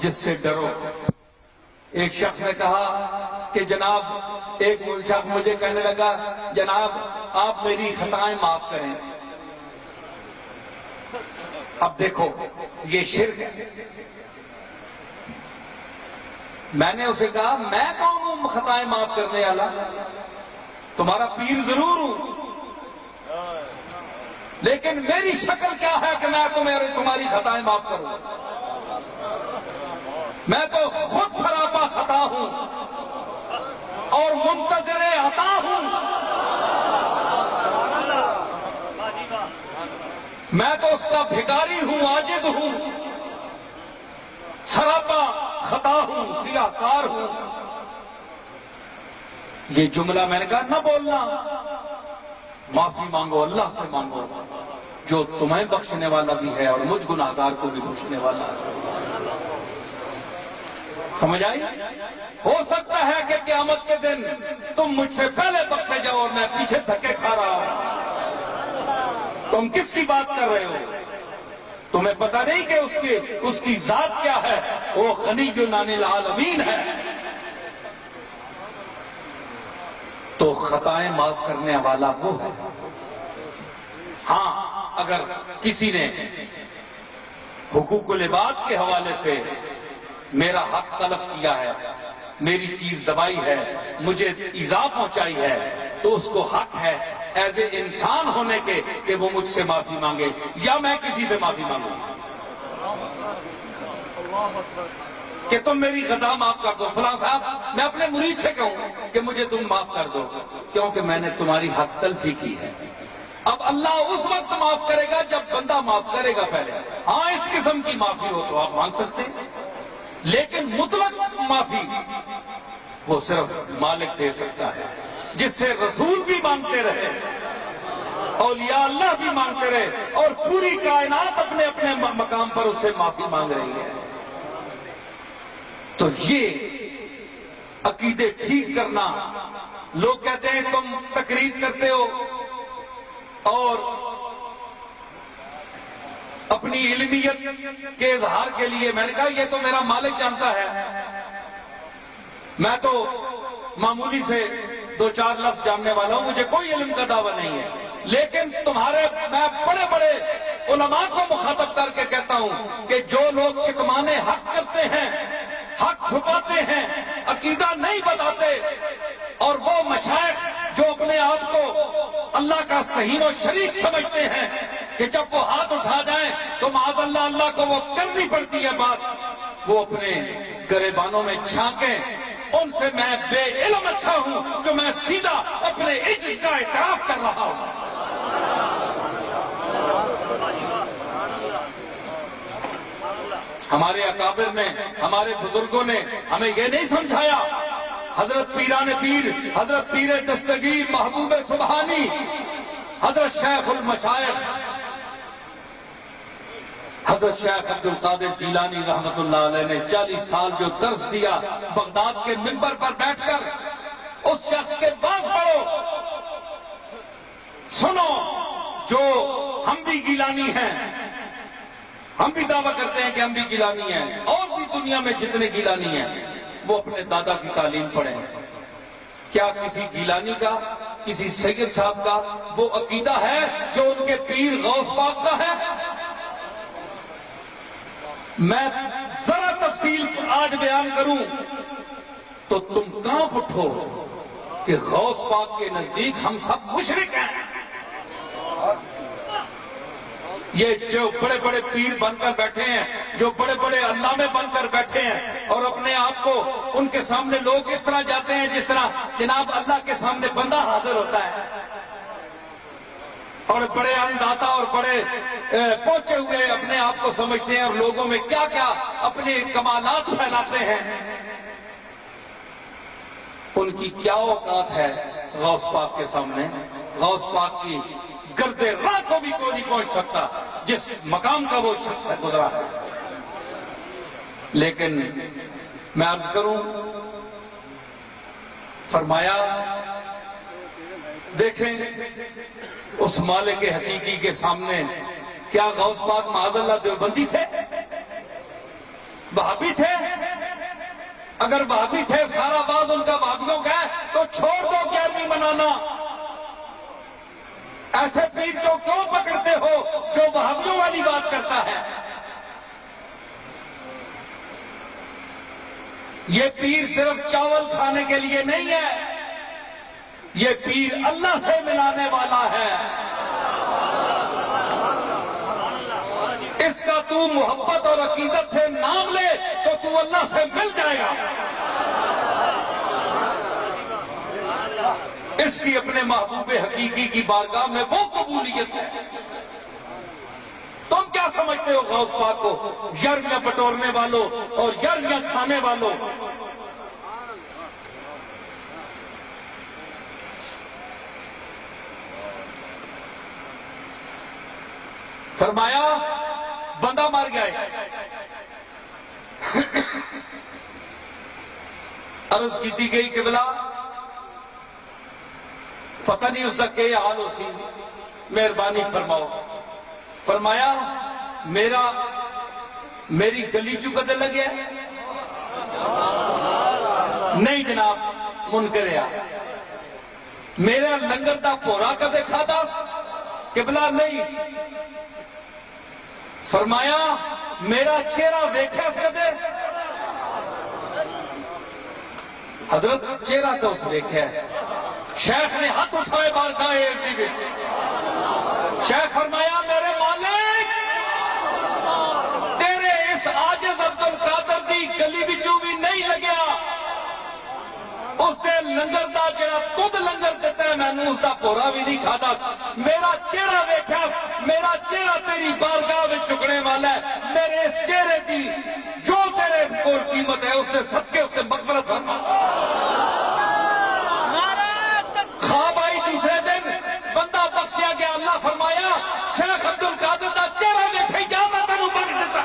جس سے ڈرو۔ ایک شخص نے کہا کہ جناب، ایک شخص مجھے کہنے لگا جناب آپ میری خطائیں معاف کریں۔ اب دیکھو یہ شرک ہے۔ میں نے اسے کہا میں کون ہوں خطائیں معاف کرنے والا؟ تمہارا پیر ضرور ہوں، لیکن میری شکل کیا ہے کہ میں تمہاری خطائیں معاف کروں؟ میں تو خود سراپا خطا ہوں اور منتظر عطا ہوں۔ میں تو اس کا بھکاری ہوں، عاجز ہوں، سراپا خطا ہوں، سیاہ کار ہوں۔ یہ جملہ میں نے کہا نہ بولنا، معافی مانگو، اللہ سے مانگو جو تمہیں بخشنے والا بھی ہے اور مجھ گناہگار کو بھی بخشنے والا ہے۔ سمجھ آئی؟ ہو سکتا ہے کہ قیامت کے دن تم مجھ سے پہلے بخشے جاؤ اور میں پیچھے دھکے کھا رہا ہوں۔ تم کس کی بات کر رہے ہو؟ تمہیں پتہ نہیں کہ اس کی ذات کیا ہے؟ وہ غنی عن العالمین ہے۔ تو خطائیں معاف کرنے والا وہ ہے۔ ہاں، اگر کسی نے حقوق العباد کے حوالے سے میرا حق تلف کیا ہے، میری چیز دبائی ہے، مجھے ایذا پہنچائی ہے، تو اس کو حق ہے ایز اے انسان ہونے کے کہ وہ مجھ سے معافی مانگے یا میں کسی سے معافی مانگوں کہ تم میری خطا معاف کر دو۔ فلاں صاحب میں اپنے مرید سے کہوں کہ مجھے تم معاف کر دو کیونکہ میں نے تمہاری حق تلفی کی ہے۔ اب اللہ اس وقت معاف کرے گا جب بندہ معاف کرے گا پہلے۔ ہاں اس قسم کی معافی ہو تو آپ مانگ سکتے ہیں، لیکن مطلق معافی وہ صرف مالک دے سکتا ہے، جس سے رسول بھی مانگتے رہے، اولیاء اللہ بھی مانگتے رہے، اور پوری کائنات اپنے اپنے مقام پر اس سے معافی مانگ رہی ہے۔ تو یہ عقیدے ٹھیک کرنا، لوگ کہتے ہیں تم تقریر کرتے ہو اور اپنی علمیت کے اظہار کے لیے، میں نے کہا یہ تو میرا مالک جانتا ہے، میں تو معمولی سے دو چار لفظ جاننے والا ہوں، مجھے کوئی علم کا دعویٰ نہیں ہے، لیکن میں بڑے بڑے علماء کو مخاطب کر کے کہتا ہوں کہ جو لوگ کتمان حق کرتے ہیں، حق چھپاتے ہیں، عقیدہ نہیں بتاتے، اور وہ مشائخ جو اپنے آپ کو اللہ کا صحیح و شریک سمجھتے ہیں کہ جب وہ ہاتھ اٹھا جائیں تو معاذ اللہ اللہ کو وہ کرنی پڑتی ہے بات، وہ اپنے گریبانوں میں چھانکیں، ان سے میں بے علم اچھا ہوں جو میں سیدھا اپنے عجز کا اعتراف کر رہا ہوں۔ ہمارے اکابر نے، ہمارے بزرگوں نے ہمیں یہ نہیں سمجھایا، حضرت پیران پیر، حضرت پیر دستگیر محبوب سبحانی، حضرت شیخ المشائخ، حضرت شیخ عبد القادر جیلانی رحمت اللہ علیہ نے 40 سال جو درس دیا بغداد کے منبر پر بیٹھ کر، اس شخص کے بات پڑھو، سنو، جو ہم بھی گیلانی ہیں، ہم بھی دعویٰ کرتے ہیں کہ ہم بھی گیلانی ہیں، اور بھی دنیا میں جتنے گیلانی ہیں وہ اپنے دادا کی تعلیم پڑھیں۔ کیا کسی گیلانی کا، کسی سید صاحب کا وہ عقیدہ ہے جو ان کے پیر غوث پاک کا ہے؟ میں ذرا تفصیل آج بیان کروں تو تم کانپ اٹھو کہ غوث پاک کے نزدیک ہم سب مشرک ہیں۔ یہ جو بڑے بڑے پیر بن کر بیٹھے ہیں، جو بڑے بڑے علامے بن کر بیٹھے ہیں، اور اپنے آپ کو ان کے سامنے لوگ اس طرح جاتے ہیں جس طرح جناب اللہ کے سامنے بندہ حاضر ہوتا ہے، اور بڑے انداتا اور بڑے پہنچے ہوئے اپنے آپ کو سمجھتے ہیں، اور لوگوں میں کیا کیا اپنے کمالات پھیلاتے ہیں۔ ان کی کیا اوقات ہے غوث پاک کے سامنے؟ غوث پاک کی گرد راہ کو بھی کوئی نہیں پہنچ سکتا جس مقام کا وہ شخص گزرا ہے۔ لیکن میں عرض کروں، فرمایا دیکھیں اس مالک حقیقی کے سامنے کیا غوث پاک معاذ اللہ دیوبندی تھے، وہابی تھے، اگر بھابھی تھے سارا باز ان کا بھابھیوں کا ہے تو چھوڑ دو 11ویں منانا. ایسے پیر کو کیوں پکڑتے ہو جو بھابھیوں والی بات کرتا ہے؟ یہ پیر صرف چاول کھانے کے لیے نہیں ہے، یہ پیر اللہ سے ملانے والا ہے. اس کا تو محبت اور عقیدت سے نام لے تو تو اللہ سے مل جائے گا. اس کی اپنے محبوب حقیقی کی بارگاہ میں وہ قبولیت ہے. تم کیا سمجھتے ہو غوث پاک کو؟ یرغیاں بٹورنے والوں اور یرغیاں کھانے والوں. فرمایا بندہ مر گئے. عرض کی گئی کہ بلا پتہ نہیں اس کا کیا حال ہو سی، مہربانی فرماؤ. فرمایا میری گلی چو کدے لگے؟ نہیں جناب منکر ہے. میرا لنگر دا پورا کدے کھادا؟ قبلہ نہیں. فرمایا میرا چہرہ ویکھیا کدے؟ حضرت چہرہ تو اس ویکھیا ہے. شیخ نے ہاتھ اٹھائے بارگاہ ایک بھی. شیخ فرمایا میرے مالک تیرے اس عاجز عبد القادر دی گلی بچوں بھی نہیں لگیا. اس دے لنگر دا جڑا خود لنگر دیتا ہے میں نے اس دا پورا بھی نہیں کھادا. میرا چہرہ ویکھیا، میرا چہرہ تیری بارگاہ میں چکنے والا ہے. میرے اس چہرے کی جو تیرے کو قیمت ہے اس سے صدقے اس سے مغفرت فرما. خواب آئی دوسرے دن بندہ بخشیا گیا. اللہ فرمایا شیخ عبد القادر دا چہرہ دیکھے جا میں تینوں بخش دیتا.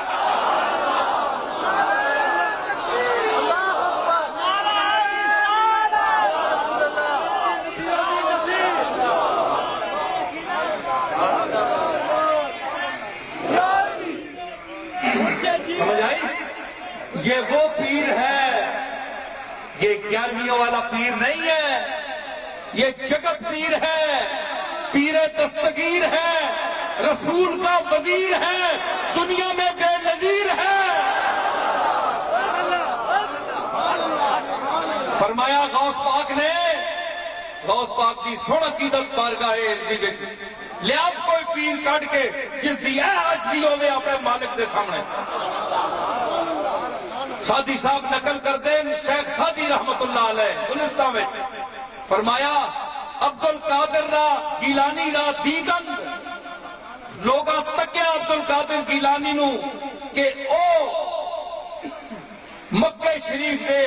سمجھ آئی؟ یہ وہ پیر ہے، یہ 11ویں والا پیر نہیں ہے. یہ جگت پیر ہے، پیر دستگیر ہے، رسول کا وزیر ہے، دنیا میں بے نظیر ہے. فرمایا غوث پاک کی سن عقیدت بارگاہ لیا کوئی پیر کٹ کے جس کی عاجزی ہوے اپنے مالک کے سامنے. سادی صاحب نقل کر دیں شیخ سادی رحمت اللہ علیہ گلستان میں فرمایا عبد القادر را گیلانی را دیدن لوگاں تکیا عبد القادر گیلانی نو کہ او مکہ شریف دے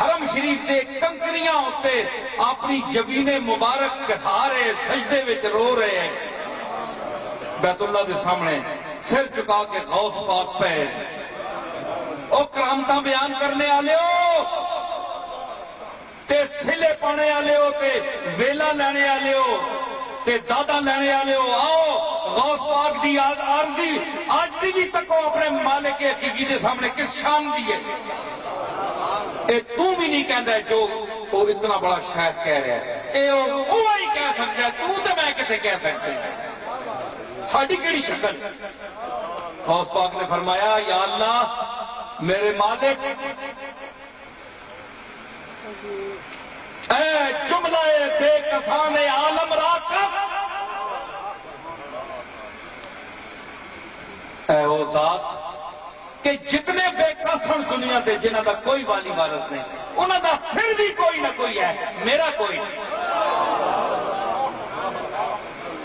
حرم شریف دے کنکریاں ہوتے اپنی جبین مبارک کے سارے سجدے وچ رو رہے ہیں. بیت اللہ دے سامنے سر چکا کے غوث پاک پہ او کرامتاں بیان کرنے والے ہو تے سلے پانے والے ہو تے ویلا لینے والے ہو تے دادا لینے والے ہو. آؤ غوث پاک دی عارضی آج بھی تکو اپنے مالک حقیقی دے سامنے کس شان دی ہے. اے تو بھی نہیں کہندا جو وہ اتنا بڑا شیخ کہہ رہا ہے. اے وہی کہہ سکتا ہے تو تے میں کتے کہہ سکتے ہیں. ساڈی کیڑی شکل؟ غوث پاک نے فرمایا یا اللہ میرے مالک اے جملہ بے کسان عالم را کر اے وہ ذات کہ جتنے بے کسن دنیا تے جنہ دا کوئی والی وارث نہیں انہاں دا پھر بھی کوئی نہ کوئی ہے میرا کوئی نہیں.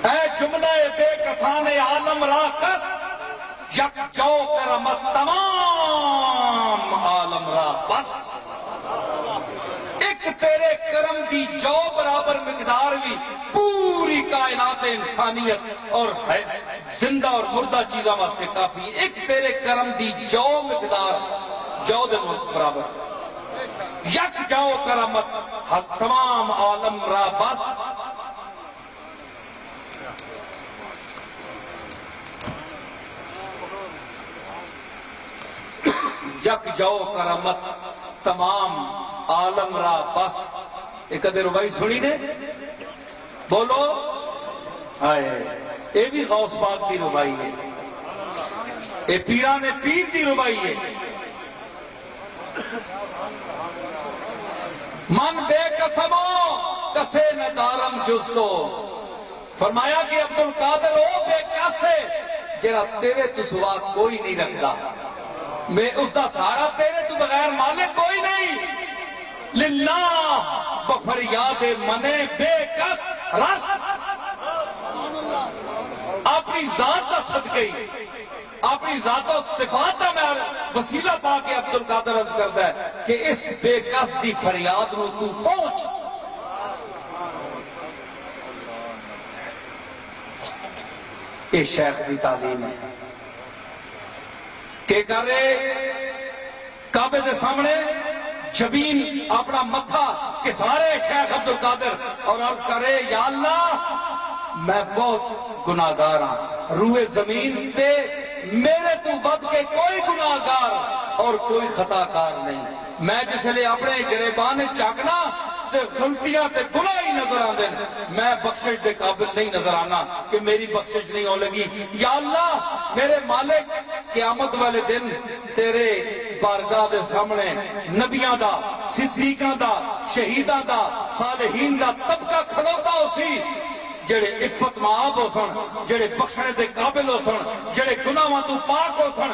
اے جملہ بے کسان عالم را کر یک جو کرمت تمام عالم را بس. ایک تیرے کرم دی جو برابر مقدار بھی پوری کائنات انسانیت اور زندہ اور مردہ چیزاں واسطے کافی. ایک تیرے کرم دی جو مقدار جو دے برابر یک جو کرمت تمام عالم را بس. یک جو کرامت تمام عالم را بس. ایک ادھے ربائی سنی نے بولو آئے یہ بھی غوث پاک کی ربائی ہے, یہ پیران پیر کی ربائی ہے. من بے قسمو کسے ندارم جز کو, فرمایا کہ عبد القادر او بے کسے جڑا تیرے تو سوا کوئی نہیں رکھتا, میں اس دا سہارا تیرے تو بغیر مالک کوئی نہیں. للہ بفریاد منے بے کس رس, اپنی ذات کا صدقے اپنی ذات و صفات کا میں وسیلہ پا کے عبد القادر عرض کرتا ہے کہ اس بے کس دی فریاد نو تو پہنچ. یہ شیخ کی تعلیم ہے کہ کر رہے کعبے کے سامنے جبین اپنا متھا کہ سارے شیخ عبد القادر اور عرض کرے یا اللہ میں بہت گناہگار ہاں, روئے زمین تے میرے تو بد کے کوئی گناہگار اور کوئی خطا کار نہیں. میں جس لئے اپنے گریبان چاکنا تے غلطیاں تے گناہ ہی نظر آندے, میں بخشش دے قابل نہیں نظر آنا کہ میری بخشش نہیں ہو لگی. یا اللہ میرے مالک قیامت والے دن تیرے بارگاہ دے سامنے نبیاں دا, صدیقاں دا, شہیداں دا, صالحین دا طبقہ کھڑوتا ہو سی جڑے عفت معاب ہو سن, جڑے بخشنے دے قابل ہو سن, جڑے گناہاں تو پاک ہو سن.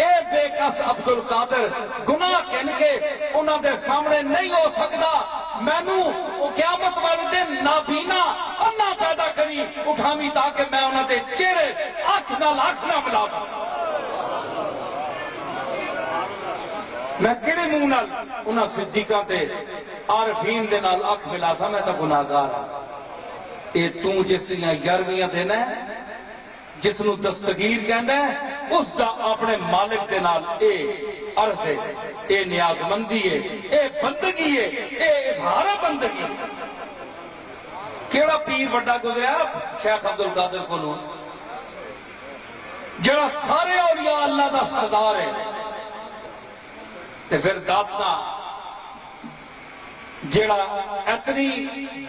اے بے کس عبد القادر گناہ کہن کے انہاں دے سامنے نہیں ہو سکتا. مینوں قیامت والے دن نابینا انا پیدا کری اٹھاویں تاکہ میں انہاں دے چہرے اکھ نال اکھ نہ ملا سکاں. میں کہڑے منہ نال انہاں صدیقاں تے عارفین دے نال اکھ ملا سا, میں تو گناہگار ہاں. اے تو جس دیاں یارویاں دینا ہے, جس نو دستگیر کہندا ہے, اس دا اپنے مالک دے نال اے عرض ہے, اے نیاز مندی ہے, اے بندگی ہے, اے اظہار بندگی. کیڑا پیر بڑا گزریا شیخ عبد القادر کو جڑا سارے اولیاء اللہ دا سردار ہے, تے پھر داسنا جڑا اتنی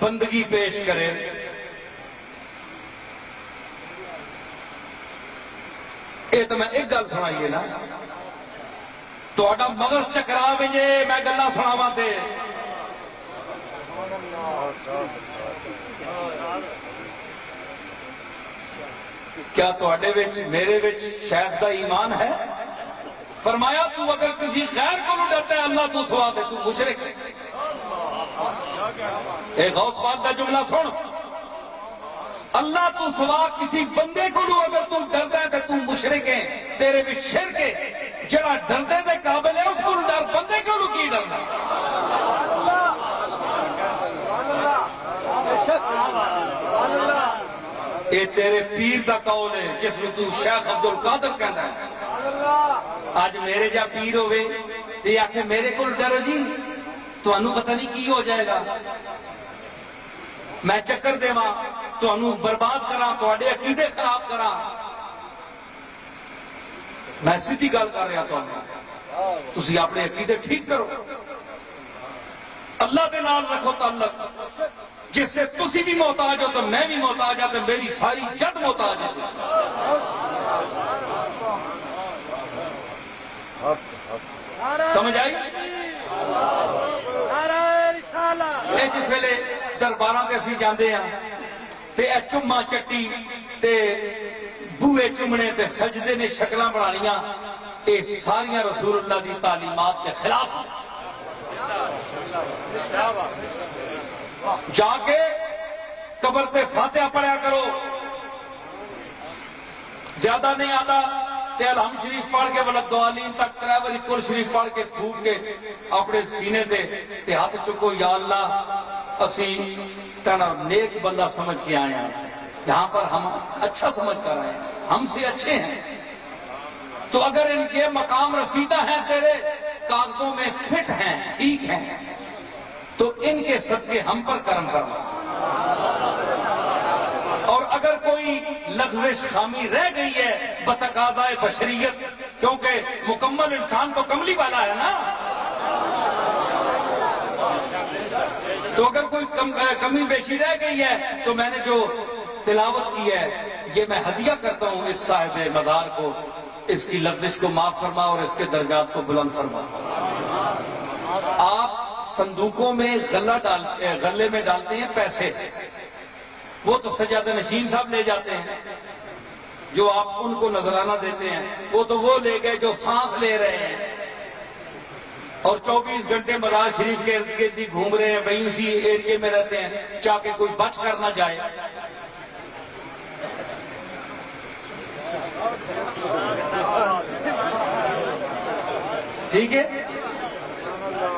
بندگی پیش کرے. یہ تو میں ایک گل سنائیے نا, تو مگر چکرا وجے میں گلا سناواں تے کیا تواڈے وچ میرے وچ شیخ دا ایمان ہے؟ فرمایا تو اگر کسی غیر کو ڈرتا ہے اللہ تو سوا دے تو مشرک ہے. اے غوث پاک دا جملہ سن, اللہ تو سوا کسی بندے کو اگر تم ڈرتا ہے تو مشرک ہے, تیرے بھی شرک ہے. جڑا ڈردے دے قابل ہے اس کو ڈر, بندے کو کی ڈرنا. یہ تیرے پیر دا قول ہے جس میں تو شیخ عبد القادر کہنا ہے. آج میرے جا پیر ہوئے یہ آخر میرے کو ڈرو جی, تمہیں پتہ نہیں کی ہو جائے گا, میں چکر دیواں تمہیں برباد کراں, تواڈے عقیدے خراب کراں. میں سیدھی گل کر رہا تسی اپنے عقیدے ٹھیک کرو, اللہ دے نال رکھو تعلق. جس سے تسی بھی محتاج ہو تو میں بھی محتاج ہوں, تو میری ساری جد محتاج ہے. سمجھ آئی؟ جس ویلے درباراں تے اسی جاندے ہاں تے اے چما چٹی تے بوئے چمنے تے سجدے نے شکلاں بنانیاں, اے ساریاں رسول اللہ دی تعلیمات کے خلاف. جا کے قبر پہ فاتحہ پڑھا کرو, زیادہ نہیں آتا تے الحمد شریف پڑھ کے ولدالین تک 3 باری کل شریف پڑھ کے تھوک کے اپنے سینے تے ہاتھ چکو, یا اللہ اسی تنا نیک بندہ سمجھ کے آئے ہیں, جہاں پر ہم اچھا سمجھ کر آئے ہیں, ہم سے اچھے ہیں. تو اگر ان کے مقام رسیدہ ہیں, تیرے کاغذوں میں فٹ ہیں, ٹھیک ہیں, تو ان کے صدقے ہم پر کرم کرنا. اور اگر کوئی لغزش خامی رہ گئی ہے بتقاضائے بشریت, کیونکہ مکمل انسان تو کملی والا ہے نا, کوئی کمی بیشی رہ گئی ہے تو میں نے جو تلاوت کی ہے یہ میں ہدیہ کرتا ہوں اس صاحب مزار کو، اس کی لفظش کو معاف فرما اور اس کے درجات کو بلند فرما۔ آپ صندوقوں میں غلے میں ڈالتے ہیں پیسے، وہ تو سجادہ نشین صاحب لے جاتے ہیں، جو آپ ان کو نذرانہ دیتے ہیں وہ تو وہ لے گئے جو سانس لے رہے ہیں اور 24 گھنٹے مزار شریف کے ارد گرد ہی گھوم رہے ہیں، وہیں اسی ایریے میں رہتے ہیں چاہے کوئی بچ کر نہ جائے۔ ٹھیک ہے،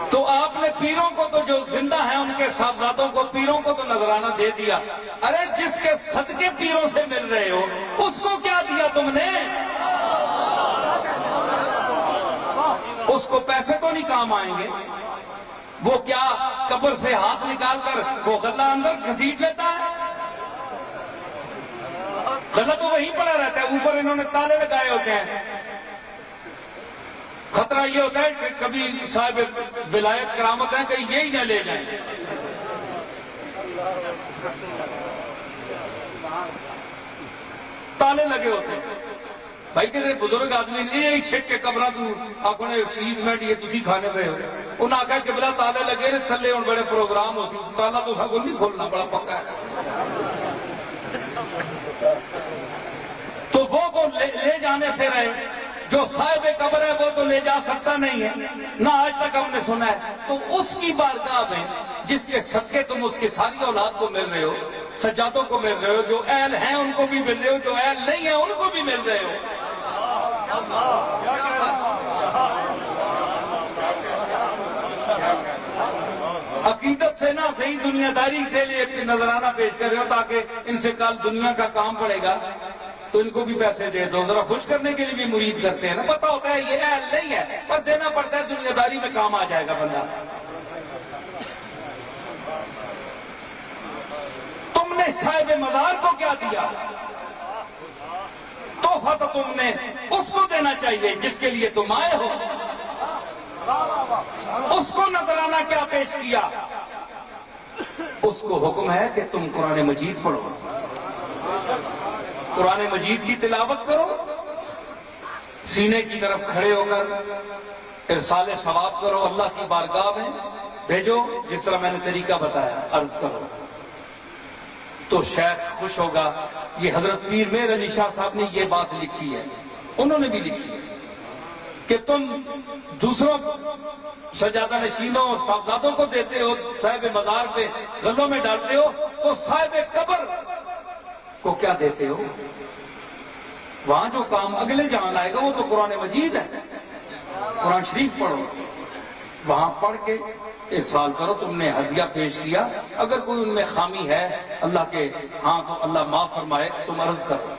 تو آپ نے پیروں کو تو جو زندہ ہیں ان کے صاحبزادوں کو، پیروں کو تو نذرانہ دے دیا۔ ارے جس کے صدقے پیروں سے مل رہے ہو اس کو کیا دیا تم نے؟ اس کو پیسے تو نہیں کام آئیں گے، وہ کیا قبر سے ہاتھ نکال کر وہ غلہ اندر گھسیٹ لیتا ہے؟ غلہ تو وہیں پڑا رہتا ہے، اوپر انہوں نے تالے لگائے ہوتے ہیں۔ خطرہ یہ ہوتا ہے کہ کبھی صاحب ولایت کرامت ہیں کہیں یہی نہ لے جائیں۔ تالے لگے ہوتے ہیں بھائی، کسی بزرگ آدمی نے ایک چھٹ کے قبرہ تو اپنے چیز میں یہ تسی کھانے پہ ہو، انہوں نے کہا کہ بلا تالے لگے تھلے اور بڑے پروگرام ہو سی، تالا تو سب کو نہیں کھولنا، بڑا پکا ہے۔ تو وہ لے جانے سے رہے، جو صاحب قبر ہے وہ تو لے جا سکتا نہیں ہے، نہ آج تک ہم نے سنا ہے۔ تو اس کی بارگاہ میں جس کے صدقے تم اس کی ساری اولاد کو مل رہے ہو، سجادوں کو مل رہے ہو، جو اہل ہیں ان کو بھی مل رہے ہو، جو اہل نہیں ہیں ان کو بھی مل رہے ہو۔ عقیدت سے نہ صحیح دنیا داری سے لیے نذرانہ پیش کر رہے ہو تاکہ ان سے کل دنیا کا کام پڑے گا تو ان کو بھی پیسے دے دو، ذرا خوش کرنے کے لیے بھی مرید کرتے ہیں نا، پتہ ہوتا ہے یہ اہل نہیں ہے پر دینا پڑتا ہے، دنیا داری میں کام آ جائے گا بندہ۔ تم نے صاحب مزار کو کیا دیا؟ تحفہ تو تم نے اس کو دینا چاہیے جس کے لیے تم آئے ہو، اس کو نذرانہ کیا پیش کیا؟ اس کو حکم ہے کہ تم قرآن مجید پڑھو، قرآن مجید کی تلاوت کرو، سینے کی طرف کھڑے ہو کر ارسال ثواب کرو، اللہ کی بارگاہ میں بھیجو جس طرح میں نے طریقہ بتایا، عرض کرو تو شیخ خوش ہوگا۔ یہ حضرت پیر میر علی شاہ صاحب نے یہ بات لکھی ہے، انہوں نے بھی لکھی ہے کہ تم دوسروں سجادہ نشینوں اور صاحبزادوں کو دیتے ہو، صاحب مزار پہ غلوں میں ڈالتے ہو، تو صاحب قبر کو کیا دیتے ہو؟ وہاں جو کام اگلے جہاں آئے گا وہ تو قرآن مجید ہے، قرآن شریف پڑھو، وہاں پڑھ کے ارسال کرو۔ تم نے ہدیہ پیش کیا، اگر کوئی ان میں خامی ہے اللہ کے ہاں تو اللہ معاف فرمائے، تم عرض کرو۔